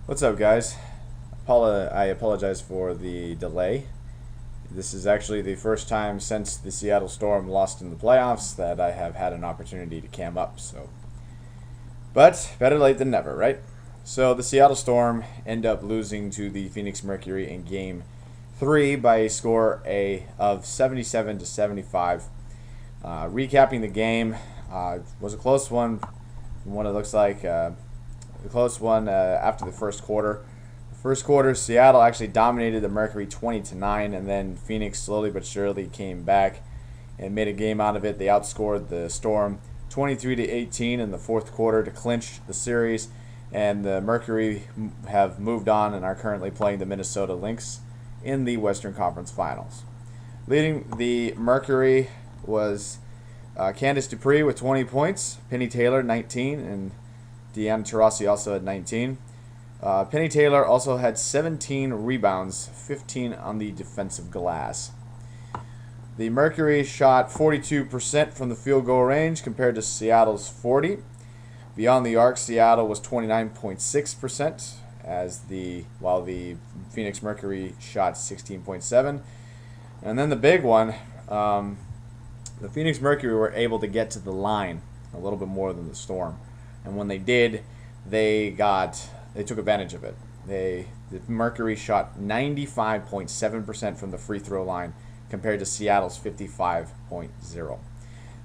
What's up, guys? I apologize for the delay. This is actually the first time since the Seattle Storm lost in the playoffs that I have had an opportunity to cam up. But better late than never, right? So the Seattle Storm end up losing to the Phoenix Mercury in Game 3 by a score of 77-75. Recapping the game, was a close one. It looks like. A close one after the first quarter. The first quarter, Seattle actually dominated the Mercury 20-9, and then Phoenix slowly but surely came back and made a game out of it. They outscored the Storm 23-18 in the fourth quarter to clinch the series, and the Mercury have moved on and are currently playing the Minnesota Lynx in the Western Conference Finals. Leading the Mercury was Candice Dupree with 20 points, Penny Taylor 19, and Deanna Taurasi also had 19. Penny Taylor also had 17 rebounds, 15 on the defensive glass. The Mercury shot 42% from the field goal range compared to Seattle's 40. Beyond the arc, Seattle was 29.6%, while the Phoenix Mercury shot 16.7%. And then the big one, the Phoenix Mercury were able to get to the line a little bit more than the Storm. And when they did, they took advantage of it. The Mercury shot 95.7% from the free throw line compared to Seattle's 55.0%.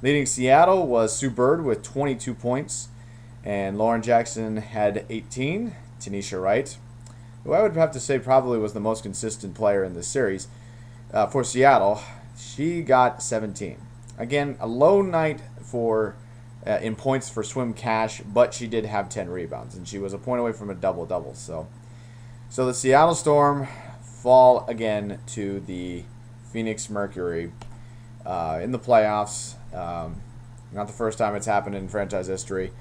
Leading Seattle was Sue Bird with 22 points, and Lauren Jackson had 18. Tanisha Wright, who I would have to say probably was the most consistent player in this series for Seattle, she got 17. Again, a low night in points for Swim Cash, but she did have 10 rebounds, and she was a point away from a double-double. So the Seattle Storm fall again to the Phoenix Mercury in the playoffs. Not the first time it's happened in franchise history.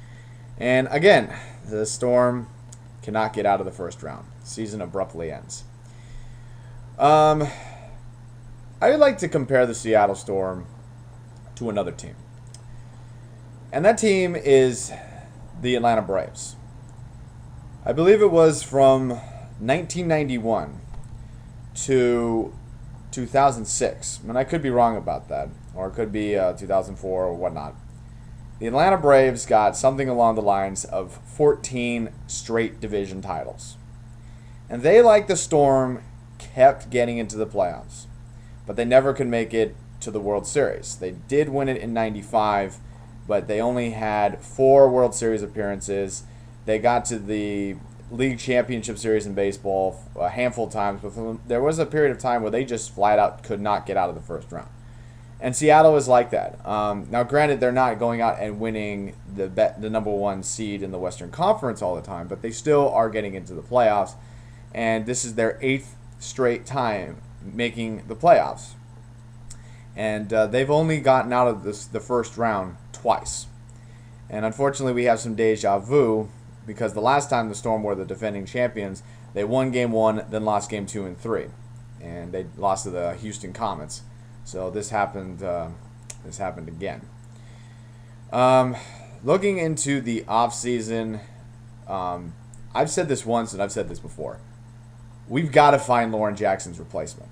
And again, the Storm cannot get out of the first round. Season abruptly ends. I would like to compare the Seattle Storm to another team. And that team is the Atlanta Braves. I believe it was from 1991 to 2006. And I could be wrong about that. Or it could be 2004 or whatnot. The Atlanta Braves got something along the lines of 14 straight division titles. And they, like the Storm, kept getting into the playoffs. But they never could make it to the World Series. They did win it in 95, but they only had 4 World Series appearances. They got to the League Championship Series in baseball a handful of times, but there was a period of time where they just flat out could not get out of the first round. And Seattle is like that. Now, granted, they're not going out and winning the number 1 seed in the Western Conference all the time, but they still are getting into the playoffs. And this is their 8th straight time making the playoffs. And they've only gotten out of the first round twice. And unfortunately, we have some deja vu because the last time the Storm were the defending champions, they won Game 1, then lost Game 2 and 3. And they lost to the Houston Comets. So this happened again. Looking into the offseason, I've said this once and I've said this before. We've got to find Lauren Jackson's replacement.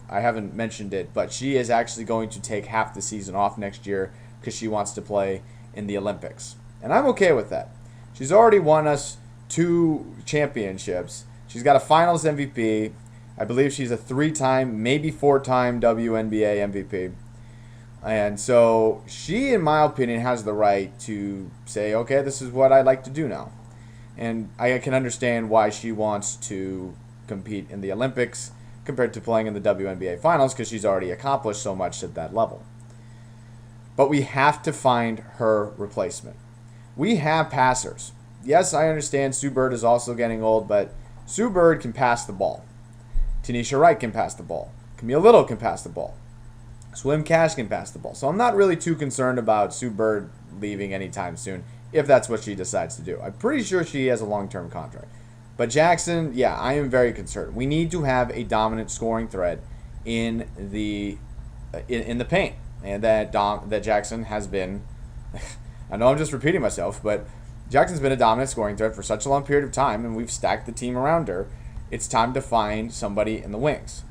I haven't mentioned it, but she is actually going to take half the season off next year because she wants to play in the Olympics. And I'm okay with that. She's already won us 2 championships. She's got a finals MVP. I believe she's a 3-time, maybe 4-time WNBA MVP. And so she, in my opinion, has the right to say, okay, this is what I like to do now. And I can understand why she wants to compete in the Olympics compared to playing in the WNBA Finals because she's already accomplished so much at that level. But we have to find her replacement. We have passers. Yes, I understand Sue Bird is also getting old, but Sue Bird can pass the ball. Tanisha Wright can pass the ball. Camille Little can pass the ball. Swim Cash can pass the ball. So I'm not really too concerned about Sue Bird leaving anytime soon if that's what she decides to do. I'm pretty sure she has a long-term contract. But Jackson, yeah, I am very concerned. We need to have a dominant scoring threat in the paint, and that Jackson has been. I know I'm just repeating myself, but Jackson's been a dominant scoring threat for such a long period of time, and we've stacked the team around her. It's time to find somebody in the wings.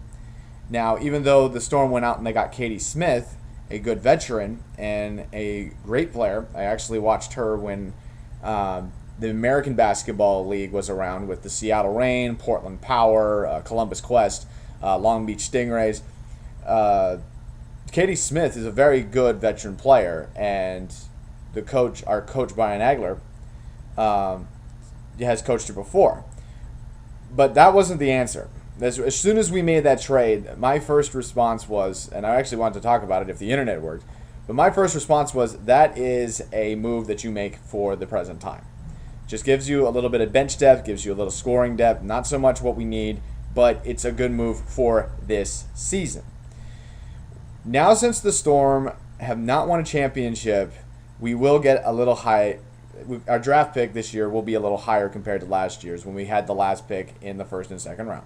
Now, even though the Storm went out and they got Katie Smith, a good veteran and a great player, I actually watched her when the American Basketball League was around with the Seattle Reign, Portland Power, Columbus Quest, Long Beach Stingrays. Katie Smith is a very good veteran player, and our coach Brian Agler, has coached her before. But that wasn't the answer. As soon as we made that trade, my first response was, and I actually wanted to talk about it if the internet worked, but my first response was, that is a move that you make for the present time. Just gives you a little bit of bench depth, gives you a little scoring depth, not so much what we need, but it's a good move for this season. Now, since the Storm have not won a championship, we will get a little high. Our draft pick this year will be a little higher compared to last year's when we had the last pick in the first and second round.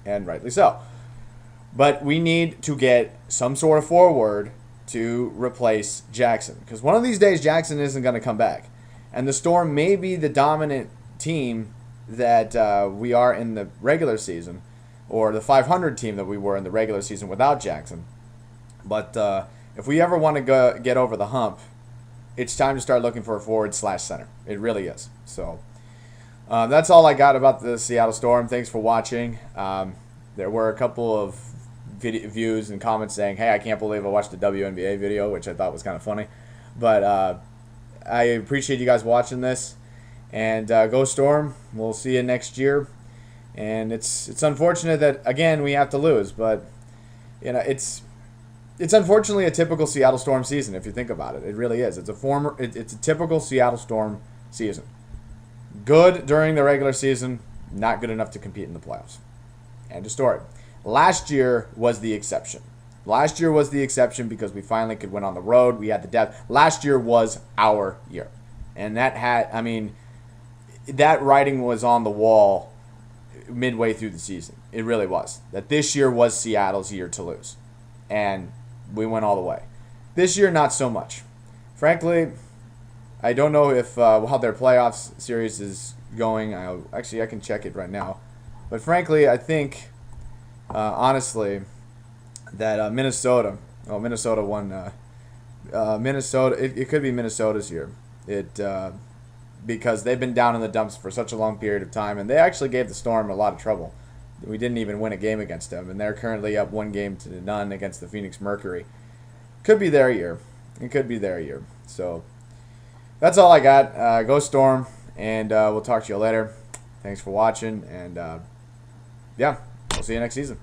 And rightly so. But we need to get some sort of forward to replace Jackson. Because one of these days, Jackson isn't going to come back. And the Storm may be the dominant team that we are in the regular season, or the 500 team that we were in the regular season without Jackson. But if we ever want to get over the hump, it's time to start looking for a forward/center. It really is. So that's all I got about the Seattle Storm. Thanks for watching. There were a couple of views and comments saying, hey, I can't believe I watched the WNBA video, which I thought was kind of funny. But I appreciate you guys watching this. And go Storm. We'll see you next year. And it's unfortunate that, again, we have to lose. But, you know, it's unfortunately a typical Seattle Storm season if you think about it. It really is. It's a typical Seattle Storm season. Good during the regular season, not good enough to compete in the playoffs. End of story. Last year was the exception. Last year was the exception because we finally could win on the road. We had the depth. Last year was our year. And that writing was on the wall midway through the season. It really was. That this year was Seattle's year to lose. And we went all the way. This year, not so much. Frankly, I don't know if how their playoffs series is going. I can check it right now. But frankly, I think, honestly, that Minnesota won. Minnesota, it could be Minnesota's year. Because they've been down in the dumps for such a long period of time, and they actually gave the Storm a lot of trouble. We didn't even win a game against them, and they're currently up 1-0 against the Phoenix Mercury. Could be their year. It could be their year. So that's all I got. Go Storm, and we'll talk to you later. Thanks for watching, and yeah, we'll see you next season.